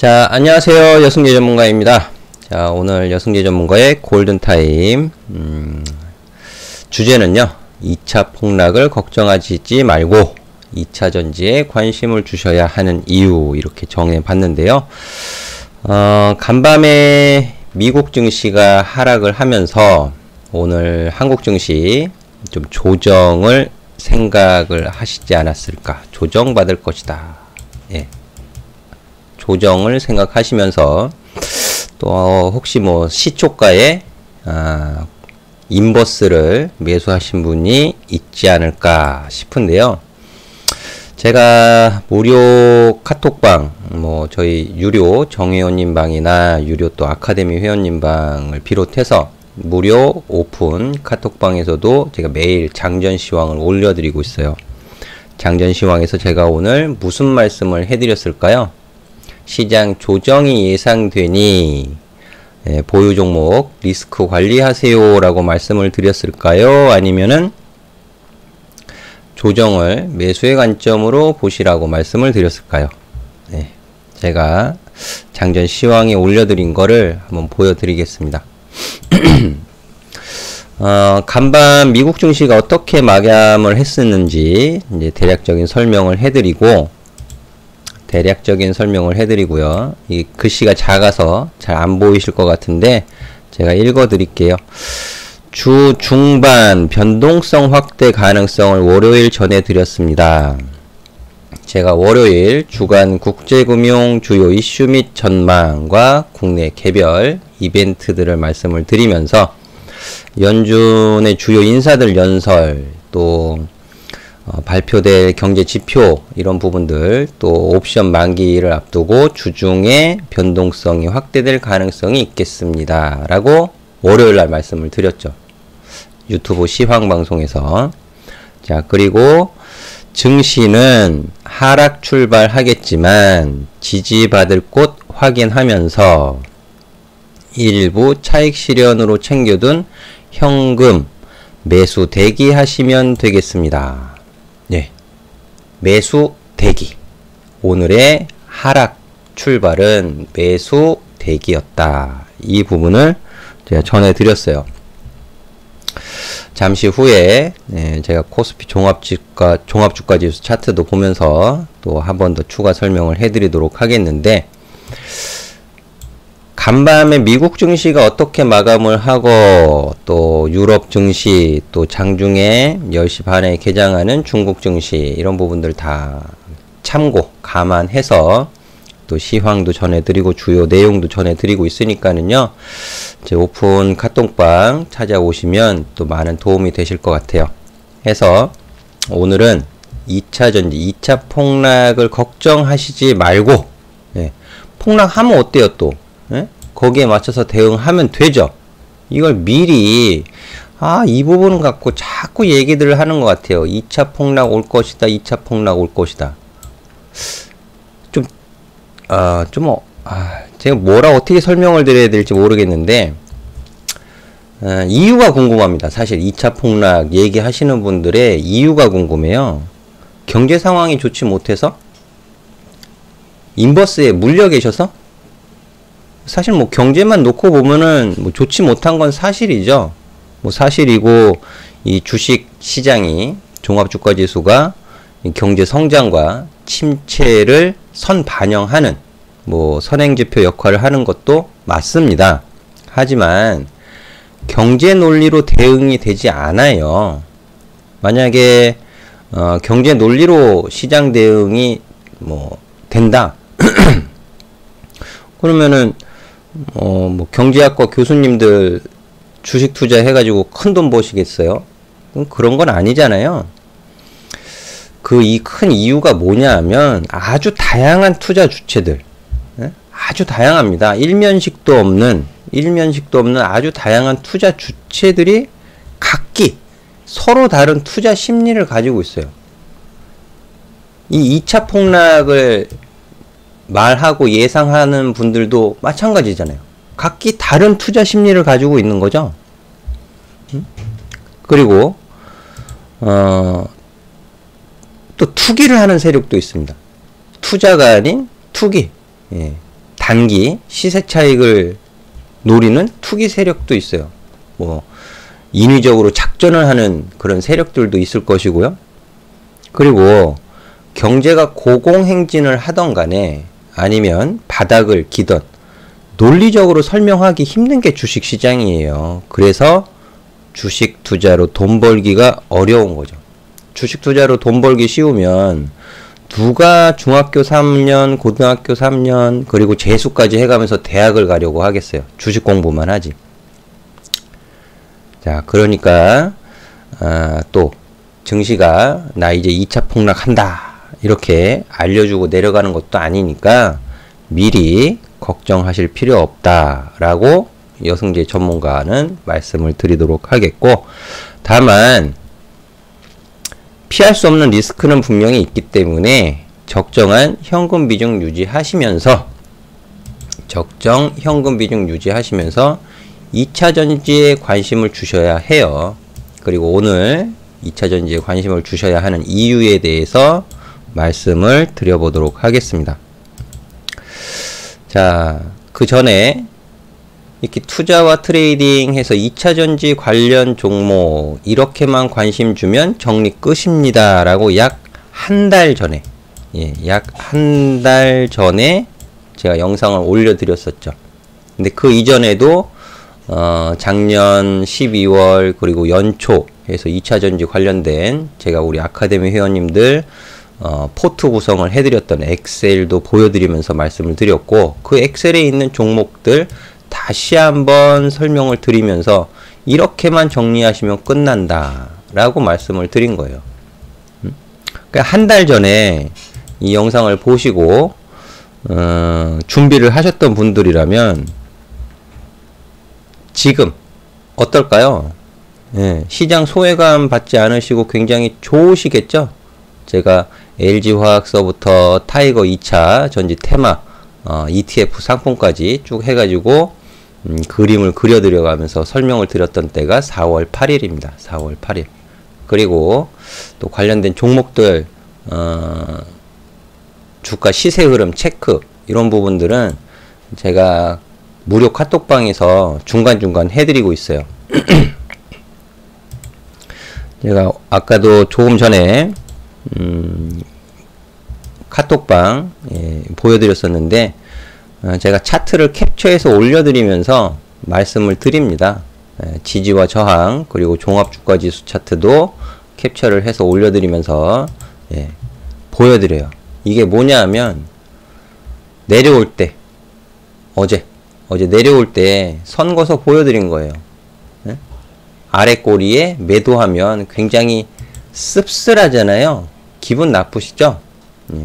자, 안녕하세요. 여승재 전문가입니다. 자, 오늘 여승재 전문가의 골든타임 주제는요, 2차 폭락을 걱정하지 말고 2차 전지에 관심을 주셔야 하는 이유, 이렇게 정해봤는데요. 간밤에 미국 증시가 하락을 하면서 오늘 한국 증시 좀 조정을 생각을 하시지 않았을까. 조정받을 것이다. 예. 조정을 생각하시면서 또 혹시 뭐 시초가에 인버스를 매수하신 분이 있지 않을까 싶은데요. 제가 무료 카톡방, 뭐 저희 유료 정회원님 방이나 유료 또 아카데미 회원님 방을 비롯해서 무료 오픈 카톡방에서도 제가 매일 장전시황을 올려드리고 있어요. 장전시황에서 제가 오늘 무슨 말씀을 해드렸을까요? 시장 조정이 예상되니 보유 종목 리스크 관리하세요 라고 말씀을 드렸을까요? 아니면은 조정을 매수의 관점으로 보시라고 말씀을 드렸을까요? 네, 제가 장전 시황에 올려드린 거를 한번 보여드리겠습니다. 간밤 미국 증시가 어떻게 마감을 했었는지 이제 대략적인 설명을 해드리고요. 이 글씨가 작아서 잘 안 보이실 것 같은데 제가 읽어 드릴게요. 주 중반 변동성 확대 가능성을 월요일 전해드렸습니다. 제가 월요일 주간 국제금융 주요 이슈 및 전망과 국내 개별 이벤트들을 말씀을 드리면서 연준의 주요 인사들 연설, 또 발표될 경제 지표, 이런 부분들, 또 옵션 만기를 앞두고 주중에 변동성이 확대될 가능성이 있겠습니다 라고 월요일날 말씀을 드렸죠. 유튜브 시황 방송에서. 자, 그리고 증시는 하락 출발하겠지만 지지받을 곳 확인하면서 일부 차익 실현으로 챙겨둔 현금 매수 대기하시면 되겠습니다. 네, 매수 대기. 오늘의 하락 출발은 매수 대기였다. 이 부분을 제가 전해드렸어요. 잠시 후에 제가 코스피 종합주가지수 차트도 보면서 또 한 번 더 추가 설명을 해드리도록 하겠는데, 간밤에 미국 증시가 어떻게 마감을 하고 또 유럽 증시, 또 장중에 10시 반에 개장하는 중국 증시, 이런 부분들 다 참고 감안해서 또 시황도 전해드리고 주요 내용도 전해드리고 있으니까는요, 제 오픈 카톡방 찾아오시면 또 많은 도움이 되실 것 같아요. 해서 오늘은 2차 전지, 2차 폭락을 걱정하시지 말고, 폭락하면 어때요 또? 거기에 맞춰서 대응하면 되죠. 이걸 미리 이 부분 갖고 자꾸 얘기들을 하는 것 같아요. 2차 폭락 올 것이다. 2차 폭락 올 것이다. 제가 어떻게 설명을 드려야 될지 모르겠는데, 이유가 궁금합니다. 사실 2차 폭락 얘기하시는 분들의 이유가 궁금해요. 경제 상황이 좋지 못해서? 인버스에 물려 계셔서? 사실 뭐 경제만 놓고 보면은 뭐 좋지 못한 건 사실이죠. 뭐 사실이고, 이 주식 시장이, 종합주가지수가 경제 성장과 침체를 선반영하는 뭐 선행지표 역할을 하는 것도 맞습니다. 하지만 경제 논리로 대응이 되지 않아요. 만약에 경제 논리로 시장 대응이 뭐 된다 그러면은 뭐 경제학과 교수님들 주식 투자 해가지고 큰 돈 버시겠어요? 그런 건 아니잖아요. 이 큰 이유가 뭐냐 하면 아주 다양한 투자 주체들, 아주 다양합니다. 일면식도 없는 아주 다양한 투자 주체들이 각기 서로 다른 투자 심리를 가지고 있어요. 이 2차 폭락을 말하고 예상하는 분들도 마찬가지잖아요. 각기 다른 투자 심리를 가지고 있는 거죠. 그리고 또 투기를 하는 세력도 있습니다. 투자가 아닌 투기. 단기 시세 차익을 노리는 투기 세력도 있어요. 뭐 인위적으로 작전을 하는 그런 세력들도 있을 것이고요. 그리고 경제가 고공행진을 하던 간에 아니면 바닥을 기던 논리적으로 설명하기 힘든 게 주식시장이에요. 그래서 주식 투자로 돈 벌기가 어려운 거죠. 주식 투자로 돈 벌기 쉬우면 누가 중학교 3년, 고등학교 3년, 그리고 재수까지 해가면서 대학을 가려고 하겠어요. 주식 공부만 하지. 자, 그러니까 또 증시가 나 이제 2차 폭락한다 이렇게 알려주고 내려가는 것도 아니니까 미리 걱정하실 필요 없다라고 여승재 전문가는 말씀을 드리도록 하겠고, 다만 피할 수 없는 리스크는 분명히 있기 때문에 적정한 현금 비중 유지하시면서 2차 전지에 관심을 주셔야 해요. 그리고 오늘 2차 전지에 관심을 주셔야 하는 이유에 대해서 말씀을 드려보도록 하겠습니다. 자, 그 전에 이렇게 투자와 트레이딩 해서 2차 전지 관련 종목 이렇게만 관심 주면 정리 끝입니다 라고 약 한 달 전에, 약 한 달 전에 제가 영상을 올려드렸었죠. 근데 그 이전에도 작년 12월 그리고 연초 해서 2차 전지 관련된 제가 우리 아카데미 회원님들 포트 구성을 해드렸던 엑셀도 보여드리면서 말씀을 드렸고, 그 엑셀에 있는 종목들 다시 한번 설명을 드리면서 이렇게만 정리하시면 끝난다 라고 말씀을 드린 거예요. 그러니까 한 달 전에 이 영상을 보시고 준비를 하셨던 분들이라면 지금 어떨까요? 시장 소외감 받지 않으시고 굉장히 좋으시겠죠? 제가 LG화학서부터 타이거 2차 전지 테마 ETF 상품까지 쭉 해가지고 그림을 그려드려가면서 설명을 드렸던 때가 4월 8일입니다. 4월 8일. 그리고 또 관련된 종목들 주가 시세 흐름 체크 이런 부분들은 제가 무료 카톡방에서 중간중간 해드리고 있어요. 제가 아까도 조금 전에 카톡방 보여드렸었는데 제가 차트를 캡처해서 올려드리면서 말씀을 드립니다. 지지와 저항 그리고 종합주가지수 차트도 캡처를 해서 올려드리면서 보여드려요. 이게 뭐냐 하면 내려올 때 어제 내려올 때 선 거서 보여드린 거예요. 아래 꼬리에 매도하면 굉장히 씁쓸하잖아요. 기분 나쁘시죠?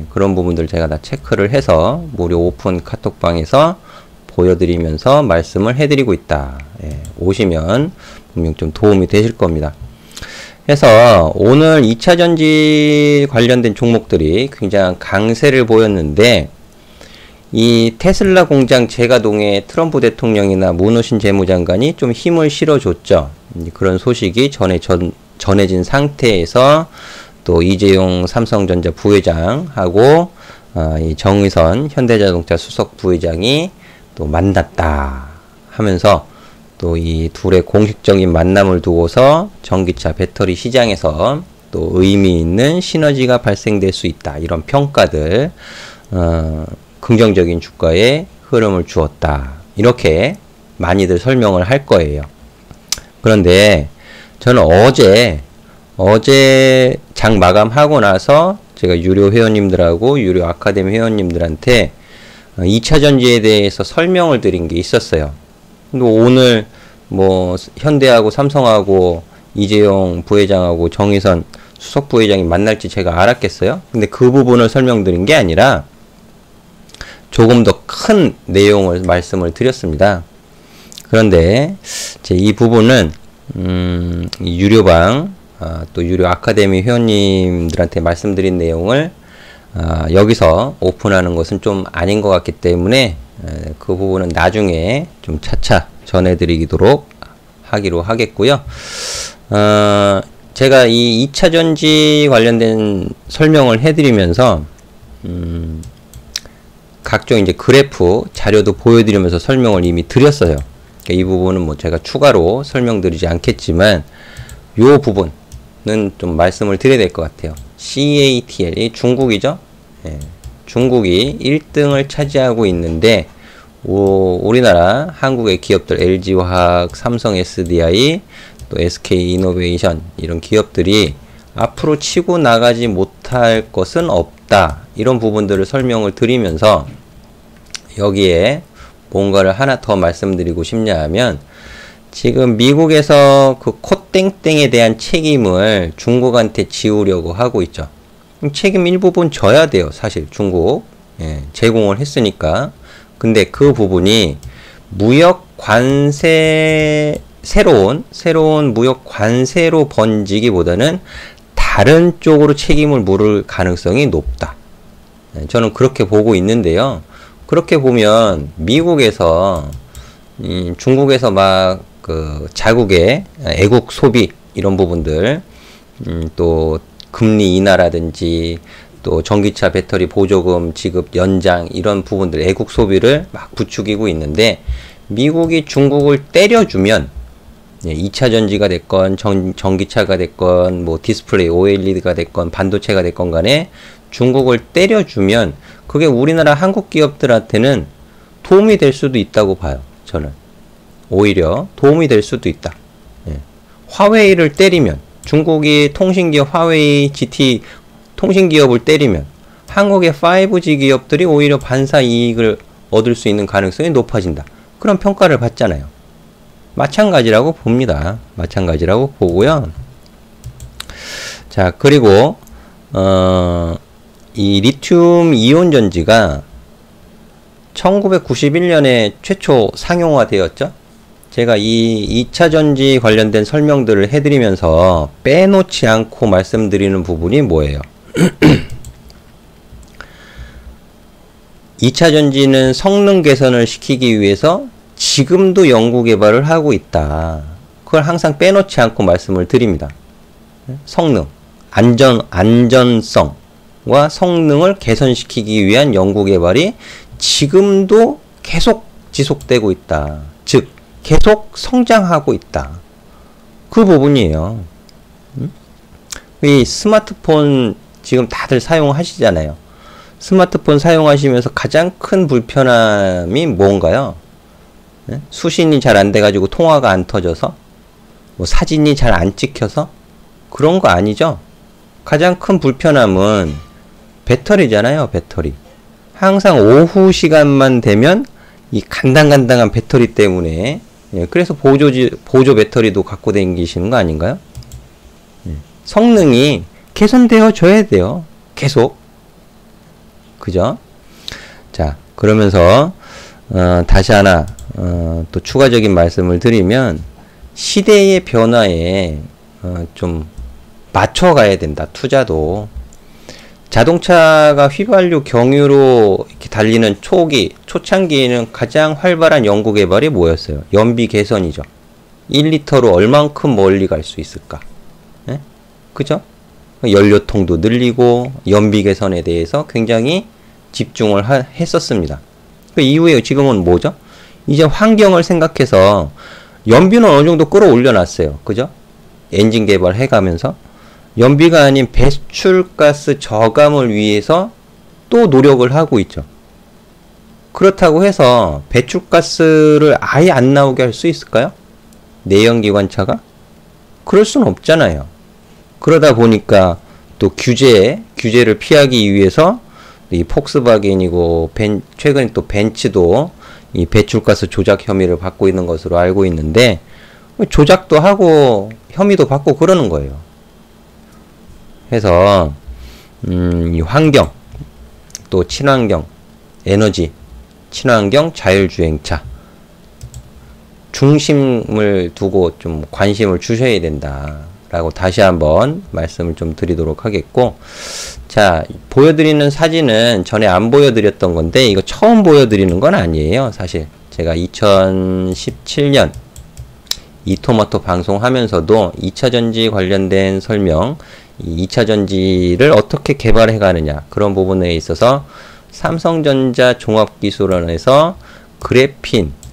그런 부분들 제가 다 체크를 해서 무료 오픈 카톡방에서 보여드리면서 말씀을 해드리고 있다. 오시면 분명 좀 도움이 되실 겁니다. 그래서 오늘 2차 전지 관련된 종목들이 굉장히 강세를 보였는데, 이 테슬라 공장 재가동에 트럼프 대통령이나 문호신 재무장관이 좀 힘을 실어줬죠. 그런 소식이 전해진 상태에서 또 이재용 삼성전자 부회장하고 이 정의선 현대자동차 수석 부회장이 또 만났다 하면서 또 이 둘의 공식적인 만남을 두고서 전기차 배터리 시장에서 또 의미 있는 시너지가 발생될 수 있다, 이런 평가들, 긍정적인 주가의 흐름을 주었다, 이렇게 많이들 설명을 할 거예요. 그런데 저는 어제 장 마감하고 나서 제가 유료 회원님들하고 유료 아카데미 회원님들한테 2차 전지에 대해서 설명을 드린 게 있었어요. 근데 오늘 뭐 현대하고 삼성하고 이재용 부회장하고 정의선 수석 부회장이 만날지 제가 알았겠어요? 근데 그 부분을 설명드린 게 아니라 조금 더 큰 내용을 말씀을 드렸습니다. 그런데 이 부분은 유료방 또 유료 아카데미 회원님들한테 말씀드린 내용을 여기서 오픈하는 것은 좀 아닌 것 같기 때문에 그 부분은 나중에 좀 차차 전해드리도록 하기로 하겠고요. 제가 이 2차 전지 관련된 설명을 해드리면서 각종 이제 그래프 자료도 보여드리면서 설명을 이미 드렸어요. 그러니까 이 부분은 뭐 제가 추가로 설명드리지 않겠지만 요 부분은 좀 말씀을 드려야 될 것 같아요. CATL이 중국이죠. 예, 중국이 1등을 차지하고 있는데 우리나라 한국의 기업들 LG화학, 삼성 SDI, 또 SK이노베이션 이런 기업들이 앞으로 치고 나가지 못할 것은 없다. 이런 부분들을 설명을 드리면서 여기에 뭔가를 하나 더 말씀드리고 싶냐 하면 지금 미국에서 그 코땡땡에 대한 책임을 중국한테 지우려고 하고 있죠. 책임 일부분 져야 돼요. 사실 중국 제공을 했으니까. 근데 그 부분이 무역 관세 새로운 무역 관세로 번지기보다는 다른 쪽으로 책임을 물을 가능성이 높다. 저는 그렇게 보고 있는데요. 그렇게 보면 미국에서 중국에서 막 그 자국의 애국 소비 이런 부분들 또 금리 인하라든지 또 전기차 배터리 보조금 지급 연장 이런 부분들 애국 소비를 막 부추기고 있는데 미국이 중국을 때려주면 2차 전지가 됐건 전기차가 됐건 뭐 디스플레이 OLED가 됐건 반도체가 됐건 간에 중국을 때려주면 그게 우리나라 한국 기업들한테는 도움이 될 수도 있다고 봐요. 저는 오히려 도움이 될 수도 있다. 화웨이를 때리면 중국이 통신기업 화웨이, GT 통신기업을 때리면 한국의 5G 기업들이 오히려 반사 이익을 얻을 수 있는 가능성이 높아진다. 그런 평가를 받잖아요. 마찬가지라고 봅니다. 마찬가지라고 보고요. 자, 그리고 이 리튬 이온 전지가 1991년에 최초 상용화되었죠. 제가 이 2차 전지 관련된 설명들을 해드리면서 빼놓지 않고 말씀드리는 부분이 뭐예요? 2차 전지는 성능 개선을 시키기 위해서 지금도 연구 개발을 하고 있다. 그걸 항상 빼놓지 않고 말씀을 드립니다. 성능, 안전성과 성능을 개선시키기 위한 연구 개발이 지금도 계속 지속되고 있다. 즉, 계속 성장하고 있다. 그 부분이에요. 이 스마트폰 지금 다들 사용하시잖아요. 스마트폰 사용하시면서 가장 큰 불편함이 뭔가요? 수신이 잘 안 돼가지고 통화가 안 터져서? 뭐 사진이 잘 안 찍혀서? 그런 거 아니죠? 가장 큰 불편함은 배터리잖아요, 배터리. 항상 오후 시간만 되면 이 간당간당한 배터리 때문에 그래서 보조 배터리도 갖고 다니시는 거 아닌가요? 성능이 개선되어 줘야 돼요. 계속. 그죠? 자, 그러면서 다시 하나 또 추가적인 말씀을 드리면 시대의 변화에 좀 맞춰가야 된다. 투자도. 자동차가 휘발유 경유로 이렇게 달리는 초창기에는 가장 활발한 연구 개발이 뭐였어요? 연비 개선이죠. 1리터로 얼만큼 멀리 갈 수 있을까? 네? 그죠? 연료통도 늘리고 연비 개선에 대해서 굉장히 집중을 했었습니다. 그 이후에 지금은 뭐죠? 이제 환경을 생각해서 연비는 어느 정도 끌어올려 놨어요. 그죠? 엔진 개발 해가면서 연비가 아닌 배출가스 저감을 위해서 또 노력을 하고 있죠. 그렇다고 해서 배출가스를 아예 안 나오게 할 수 있을까요? 내연기관차가? 그럴 수는 없잖아요. 그러다 보니까 또 규제를 피하기 위해서 이 폭스바겐이고 최근에 또 벤츠도 이 배출가스 조작 혐의를 받고 있는 것으로 알고 있는데 조작도 하고 혐의도 받고 그러는 거예요. 해서 이 환경, 또 친환경, 에너지, 친환경, 자율주행차 중심을 두고 좀 관심을 주셔야 된다라고 다시 한번 말씀을 좀 드리도록 하겠고, 자, 보여드리는 사진은 전에 안 보여드렸던 건데 이거 처음 보여드리는 건 아니에요. 사실 제가 2017년 이토마토 방송하면서도 2차 전지 관련된 설명, 이 2차 전지를 어떻게 개발해 가느냐 그런 부분에 있어서 삼성전자 종합기술원에서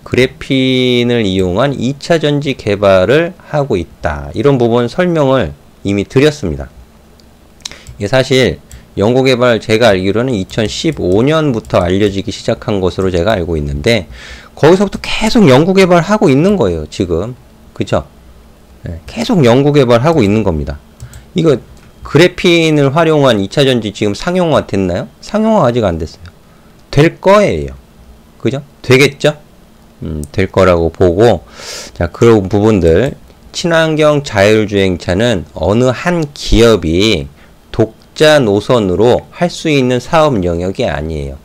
그래핀을 이용한 2차 전지 개발을 하고 있다. 이런 부분 설명을 이미 드렸습니다. 이게 사실 연구개발 제가 알기로는 2015년부터 알려지기 시작한 것으로 제가 알고 있는데 거기서부터 계속 연구개발 하고 있는 거예요. 지금. 그죠? 네, 계속 연구개발 하고 있는 겁니다. 이거 그래핀을 활용한 2차 전지 지금 상용화 됐나요? 상용화 아직 안 됐어요. 될 거예요. 그죠? 되겠죠? 될 거라고 보고, 자, 그런 부분들. 친환경 자율주행차는 어느 한 기업이 독자 노선으로 할 수 있는 사업 영역이 아니에요.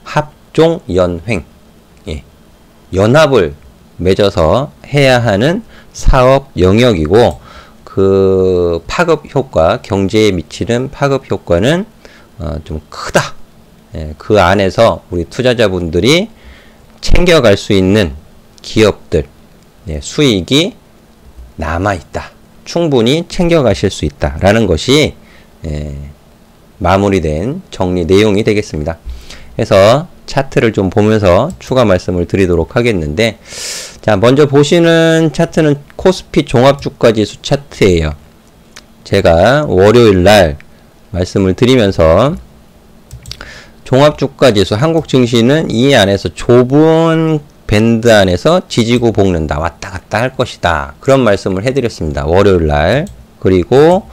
합종 연횡. 예. 연합을 맺어서 해야 하는 사업 영역이고, 그 파급 효과, 경제에 미치는 파급 효과는 좀 크다. 예, 그 안에서 우리 투자자분들이 챙겨갈 수 있는 기업들, 예, 수익이 남아있다. 충분히 챙겨가실 수 있다라는 것이 마무리된 정리 내용이 되겠습니다. 그래서 차트를 좀 보면서 추가 말씀을 드리도록 하겠는데, 자, 먼저 보시는 차트는 코스피 종합주가지수 차트예요. 제가 월요일 날 말씀을 드리면서 종합주가지수 한국 증시는 이 안에서 좁은 밴드 안에서 지지고 볶는다. 왔다 갔다 할 것이다. 그런 말씀을 해드렸습니다. 월요일 날. 그리고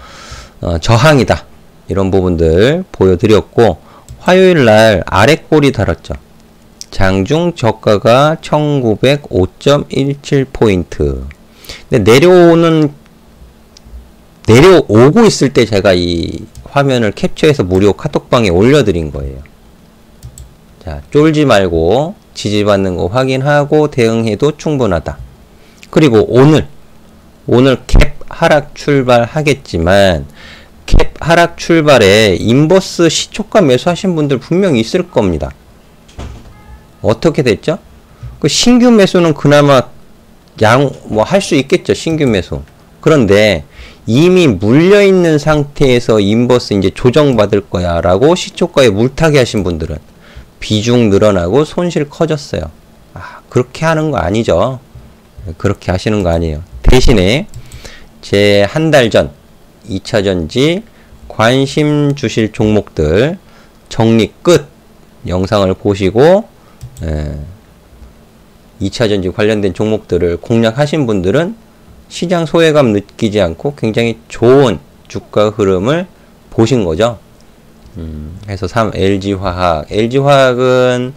저항이다. 이런 부분들 보여드렸고, 화요일 날 아래 꼬리 달았죠. 장중 저가가 1905.17포인트. 근데 내려오고 있을 때 제가 이 화면을 캡처해서 무료 카톡방에 올려드린 거예요. 자, 쫄지 말고 지지받는 거 확인하고 대응해도 충분하다. 그리고 오늘 캡 하락 출발하겠지만 캡 하락 출발에 인버스 시초가 매수하신 분들 분명히 있을 겁니다. 어떻게 됐죠? 그 신규 매수는 그나마 할 수 있겠죠. 신규 매수. 그런데 이미 물려있는 상태에서 인버스 이제 조정받을 거야 라고 시초가에 물타기 하신 분들은 비중 늘어나고 손실 커졌어요. 그렇게 하는 거 아니죠. 그렇게 하시는 거 아니에요. 대신에 제 한 달 전 2차 전지 관심 주실 종목들 정리 끝 영상을 보시고 2차 전지 관련된 종목들을 공략하신 분들은 시장 소외감 느끼지 않고 굉장히 좋은 주가 흐름을 보신 거죠. 그래서 LG화학은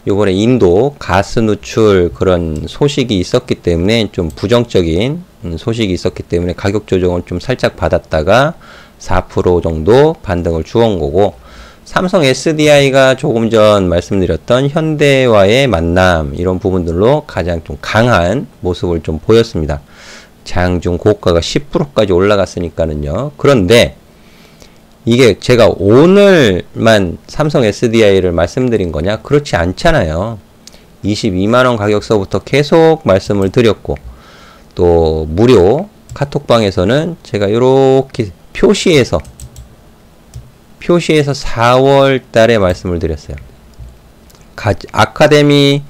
요번에 인도 가스 누출 그런 소식이 있었기 때문에 좀 부정적인 소식이 있었기 때문에 가격 조정을 좀 살짝 받았다가 4% 정도 반등을 주온 거고, 삼성 SDI가 조금 전 말씀드렸던 현대와의 만남 이런 부분들로 가장 좀 강한 모습을 좀 보였습니다. 장중 고가가 10%까지 올라갔으니까는요. 그런데 이게 제가 오늘만 삼성 SDI를 말씀드린 거냐? 그렇지 않잖아요. 22만원 가격서부터 계속 말씀을 드렸고, 또 무료 카톡방에서는 제가 이렇게 표시해서 4월 달에 말씀을 드렸어요. 아카데미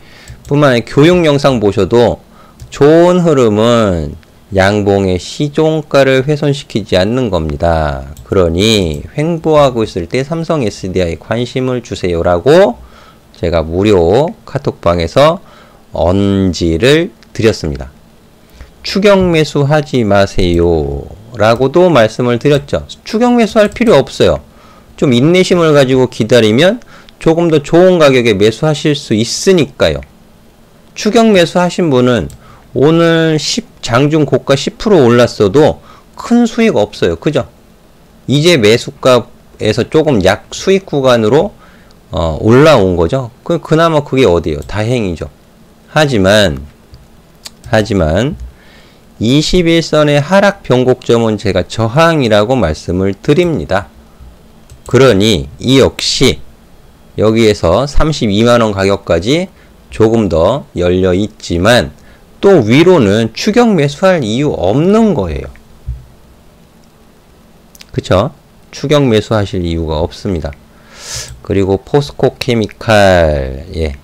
뿐만 아니라 교육 영상 보셔도 좋은 흐름은 양봉의 시종가를 훼손시키지 않는 겁니다. 그러니 횡보하고 있을 때 삼성 SDI 관심을 주세요라고 제가 무료 카톡방에서 언지를 드렸습니다. 추격 매수하지 마세요 라고도 말씀을 드렸죠. 추격 매수할 필요 없어요. 좀 인내심을 가지고 기다리면 조금 더 좋은 가격에 매수하실 수 있으니까요. 추격 매수하신 분은 오늘 장중 고가 10% 올랐어도 큰 수익 없어요. 그죠? 이제 매수값에서 조금 약 수익 구간으로 올라온 거죠. 그나마 그게 어디예요? 다행이죠. 하지만 21선의 하락 변곡점은 제가 저항이라고 말씀을 드립니다. 그러니 이 역시 여기에서 32만원 가격까지 조금 더 열려 있지만 또 위로는 추격 매수할 이유 없는 거예요. 그쵸? 추격 매수하실 이유가 없습니다. 그리고 포스코 케미칼, 예.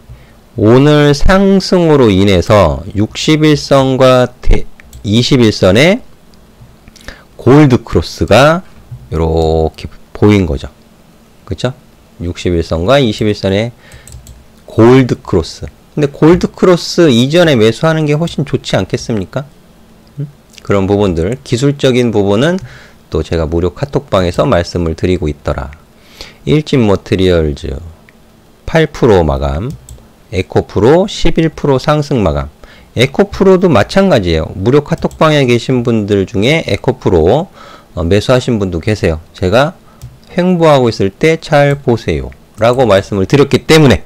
오늘 상승으로 인해서 61선과 21선의 골드 크로스가 이렇게 보인 거죠. 그쵸? 61선과 21선의 골드 크로스. 근데 골드 크로스 이전에 매수하는 게 훨씬 좋지 않겠습니까? 그런 부분들, 기술적인 부분은 또 제가 무료 카톡방에서 말씀을 드리고 있더라. 일진 머티리얼즈 8% 마감, 에코프로 11% 상승 마감. 에코프로도 마찬가지예요. 무료 카톡방에 계신 분들 중에 에코프로 매수하신 분도 계세요. 제가 횡보하고 있을 때 잘 보세요 라고 말씀을 드렸기 때문에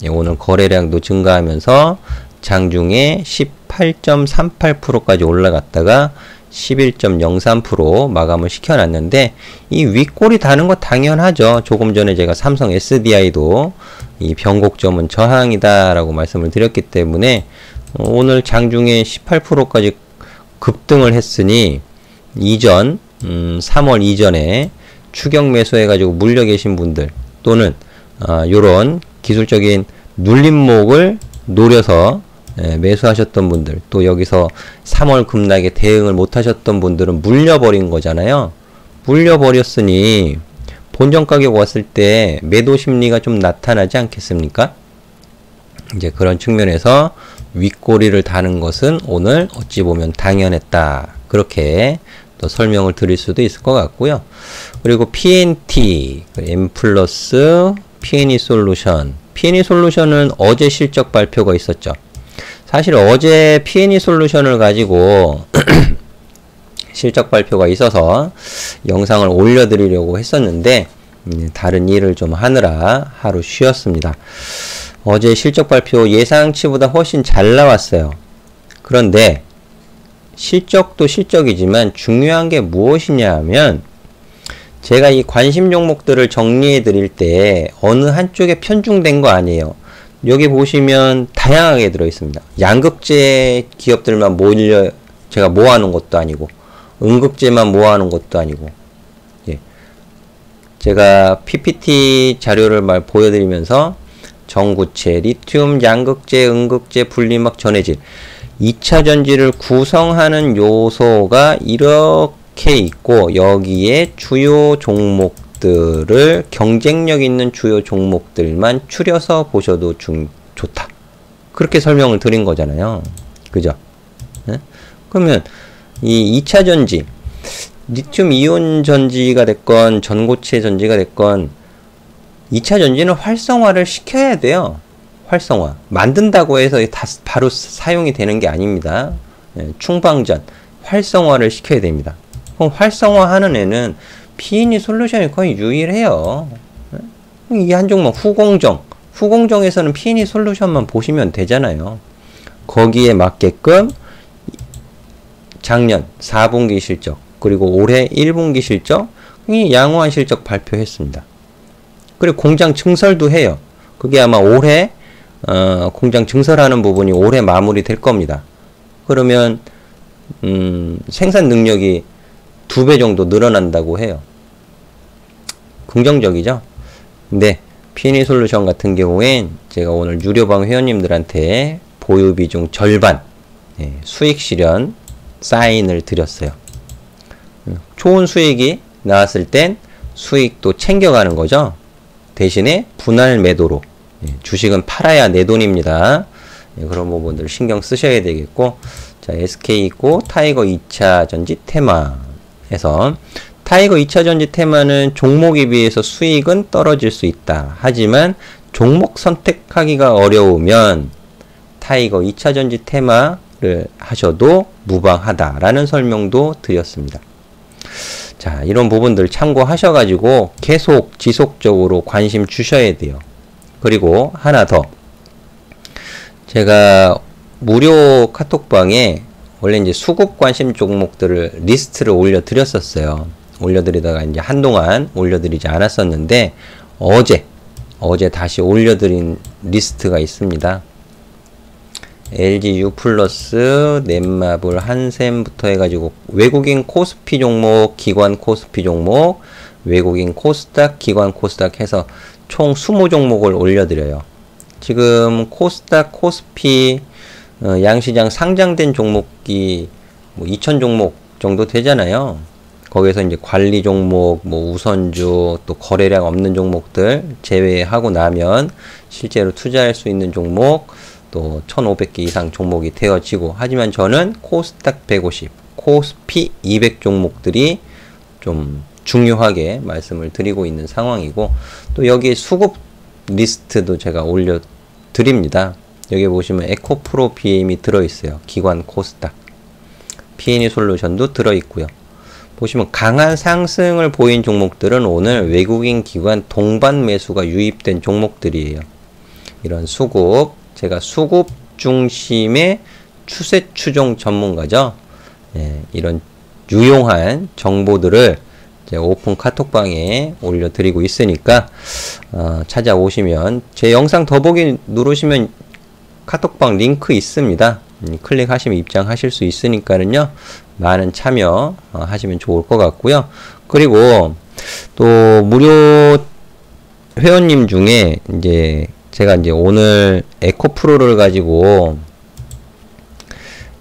오늘 거래량도 증가하면서 장중에 18.38%까지 올라갔다가 11.03% 마감을 시켜놨는데, 이 윗골이 다는 거 당연하죠. 조금 전에 제가 삼성 SDI도 이 변곡점은 저항이다 라고 말씀을 드렸기 때문에 오늘 장중에 18%까지 급등을 했으니 이전 3월 이전에 추격 매수해가지고 물려 계신 분들 또는 요런 기술적인 눌림목을 노려서 매수하셨던 분들, 또 여기서 3월 급락에 대응을 못하셨던 분들은 물려버린 거잖아요. 물려버렸으니 본전 가격 왔을 때 매도 심리가 좀 나타나지 않겠습니까? 이제 그런 측면에서 윗꼬리를 다는 것은 오늘 어찌 보면 당연했다, 그렇게 또 설명을 드릴 수도 있을 것 같고요. 그리고 PNT, M 플러스, P&E 솔루션. P&E 솔루션은 어제 실적 발표가 있었죠. 사실 어제 P&E 솔루션을 가지고 실적 발표가 있어서 영상을 올려드리려고 했었는데 다른 일을 좀 하느라 하루 쉬었습니다. 어제 실적 발표 예상치보다 훨씬 잘 나왔어요. 그런데 실적도 실적이지만 중요한 게 무엇이냐 하면, 제가 이 관심 종목들을 정리해 드릴 때 어느 한쪽에 편중된 거 아니에요. 여기 보시면 다양하게 들어 있습니다. 양극재 기업들만 제가 모아놓은 것도 아니고, 음극재만 모아놓은 것도 아니고, 예. 제가 PPT 자료를 보여드리면서 전구체, 리튬, 양극재, 음극재, 분리막, 전해질 2차 전지를 구성하는 요소가 이렇게 있고, 여기에 주요 종목들을, 경쟁력 있는 주요 종목들만 추려서 보셔도 좋다. 그렇게 설명을 드린 거잖아요. 그죠? 네? 그러면 이 2차 전지, 리튬 이온 전지가 됐건 전고체 전지가 됐건 2차 전지는 활성화를 시켜야 돼요. 활성화. 만든다고 해서 다 바로 사용이 되는 게 아닙니다. 충방전, 활성화를 시켜야 됩니다. 그럼 활성화하는 애는 P&E 솔루션이 거의 유일해요. 이 한 종목 후공정에서는 P&E 솔루션만 보시면 되잖아요. 거기에 맞게끔 작년 4분기 실적, 그리고 올해 1분기 실적, 이 양호한 실적 발표했습니다. 그리고 공장 증설도 해요. 그게 아마 올해 공장 증설하는 부분이 올해 마무리 될 겁니다. 그러면 생산 능력이 2배 정도 늘어난다고 해요. 긍정적이죠? 근데 P&E 솔루션 같은 경우엔 제가 오늘 유료방 회원님들한테 보유 비중 절반 수익 실현 사인을 드렸어요. 좋은 수익이 나왔을 땐 수익도 챙겨가는 거죠. 대신에 분할 매도로, 주식은 팔아야 내 돈입니다. 그런 부분들 신경 쓰셔야 되겠고, 자, SK 있고 타이거 2차 전지 테마에서, 타이거 2차 전지 테마는 종목에 비해서 수익은 떨어질 수 있다. 하지만 종목 선택하기가 어려우면 타이거 2차 전지 테마를 하셔도 무방하다라는 설명도 드렸습니다. 자, 이런 부분들 참고하셔가지고 계속 지속적으로 관심 주셔야 돼요. 그리고 하나 더, 제가 무료 카톡방에 원래 이제 수급 관심 종목들을 리스트를 올려드렸었어요. 올려드리다가 이제 한동안 올려드리지 않았었는데 어제 다시 올려드린 리스트가 있습니다. LG U+, 넷마블, 한샘부터 해가지고 외국인 코스피 종목, 기관 코스피 종목, 외국인 코스닥, 기관 코스닥 해서 총 20종목을 올려드려요. 지금 코스닥, 코스피, 양시장 상장된 종목이 뭐 2000종목 정도 되잖아요. 거기에서 이제 관리 종목, 뭐 우선주, 또 거래량 없는 종목들 제외하고 나면 실제로 투자할 수 있는 종목 또 1500개 이상 종목이 되어지고, 하지만 저는 코스닥 150, 코스피 200 종목들이 좀 중요하게 말씀을 드리고 있는 상황이고, 또 여기에 수급 리스트도 제가 올려드립니다. 여기 보시면 에코프로 BM이 들어있어요. 기관 코스닥. P&E 솔루션도 들어있고요. 보시면 강한 상승을 보인 종목들은 오늘 외국인 기관 동반 매수가 유입된 종목들이에요. 이런 수급, 제가 수급 중심의 추세 추종 전문가죠. 예, 이런 유용한 정보들을 제 오픈 카톡방에 올려드리고 있으니까 찾아오시면, 제 영상 더보기 누르시면 카톡방 링크 있습니다. 클릭하시면 입장하실 수 있으니까는요, 많은 참여 하시면 좋을 것 같고요. 그리고 또 무료 회원님 중에 이제 제가 이제 오늘 에코프로를 가지고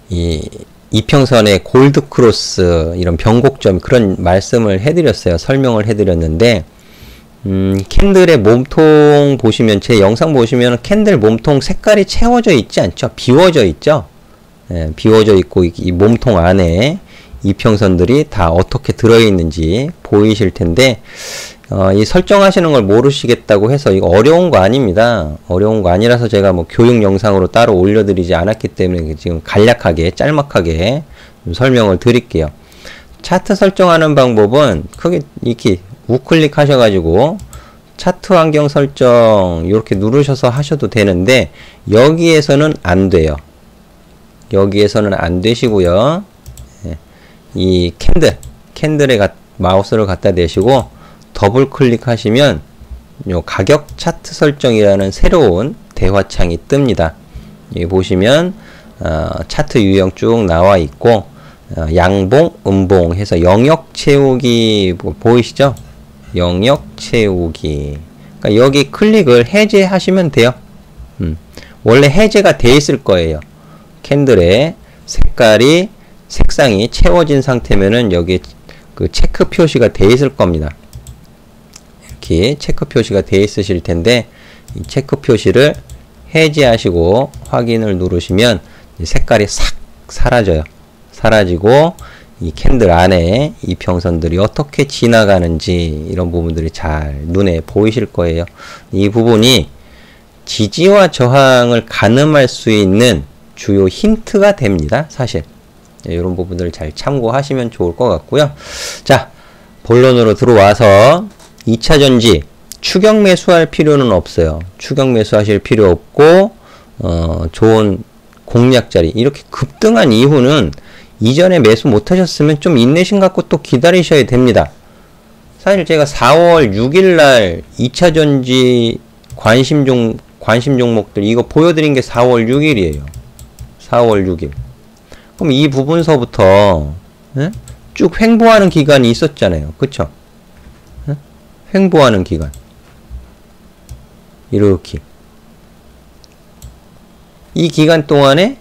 이 이평선의 골드크로스 이런 변곡점 그런 말씀을 해드렸어요. 설명을 해드렸는데, 캔들의 몸통 보시면, 제 영상 보시면 캔들 몸통 색깔이 채워져 있지 않죠? 비워져 있죠? 예, 비워져 있고, 이 몸통 안에 이평선들이 다 어떻게 들어있는지 보이실 텐데, 이 설정하시는 걸 모르시겠다고 해서 이거 어려운 거 아닙니다. 어려운 거 아니라서 제가 뭐 교육 영상으로 따로 올려드리지 않았기 때문에 지금 간략하게, 짤막하게 좀 설명을 드릴게요. 차트 설정하는 방법은 크게 이렇게 우클릭 하셔가지고 차트 환경 설정 이렇게 누르셔서 하셔도 되는데, 여기에서는 안 돼요. 여기에서는 안 되시고요. 이 캔들에 마우스를 갖다 대시고 더블 클릭하시면 요 가격 차트 설정이라는 새로운 대화창이 뜹니다. 여기 보시면 차트 유형 쭉 나와 있고, 양봉, 음봉 해서 영역 채우기 보이시죠? 영역 채우기. 그러니까 여기 클릭을 해제하시면 돼요. 원래 해제가 돼 있을 거예요. 캔들의 색상이 채워진 상태면은 여기 그 체크 표시가 돼 있을 겁니다. 이렇게 체크 표시가 돼 있으실 텐데, 이 체크 표시를 해제하시고 확인을 누르시면 색깔이 싹 사라져요. 사라지고 이 캔들 안에 이 평선들이 어떻게 지나가는지 이런 부분들이 잘 눈에 보이실 거예요. 이 부분이 지지와 저항을 가늠할 수 있는 주요 힌트가 됩니다. 사실 이런 부분들을 잘 참고하시면 좋을 것 같고요. 자, 본론으로 들어와서 2차 전지 추격 매수할 필요는 없어요. 추격 매수하실 필요 없고, 좋은 공략 자리 이렇게 급등한 이후는 이전에 매수 못하셨으면 좀 인내심 갖고 또 기다리셔야 됩니다. 사실 제가 4월 6일날 2차 전지 관심 종목들 이거 보여드린 게 4월 6일이에요. 4월 6일. 그럼 이 부분서부터 쭉 횡보하는 기간이 있었잖아요. 그쵸? 횡보하는 기간. 이렇게. 이 기간 동안에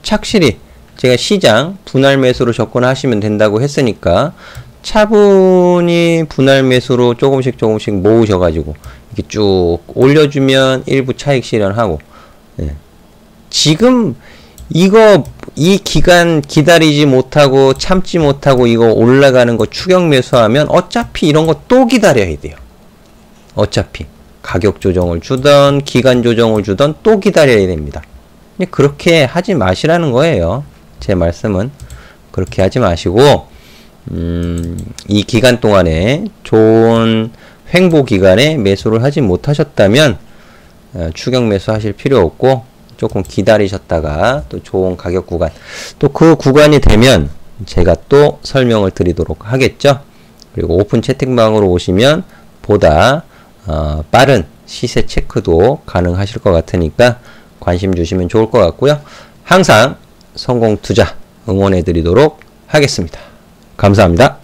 착실히 제가 시장 분할 매수로 접근하시면 된다고 했으니까 차분히 분할 매수로 조금씩 모으셔가지고 이렇게 쭉 올려주면 일부 차익 실현하고, 지금 이 기간 기다리지 못하고 참지 못하고 이거 올라가는 거 추격 매수하면 어차피 이런 거 또 기다려야 돼요. 어차피 가격 조정을 주던 기간 조정을 주던 또 기다려야 됩니다. 근데 그렇게 하지 마시라는 거예요. 제 말씀은 그렇게 하지 마시고, 이 기간 동안에 좋은 횡보 기간에 매수를 하지 못하셨다면 추격 매수 하실 필요 없고, 조금 기다리셨다가 또 좋은 가격 구간, 또 그 구간이 되면 제가 또 설명을 드리도록 하겠죠. 그리고 오픈 채팅방으로 오시면 보다 빠른 시세 체크도 가능하실 것 같으니까 관심 주시면 좋을 것 같고요. 항상 성공 투자 응원해 드리도록 하겠습니다. 감사합니다.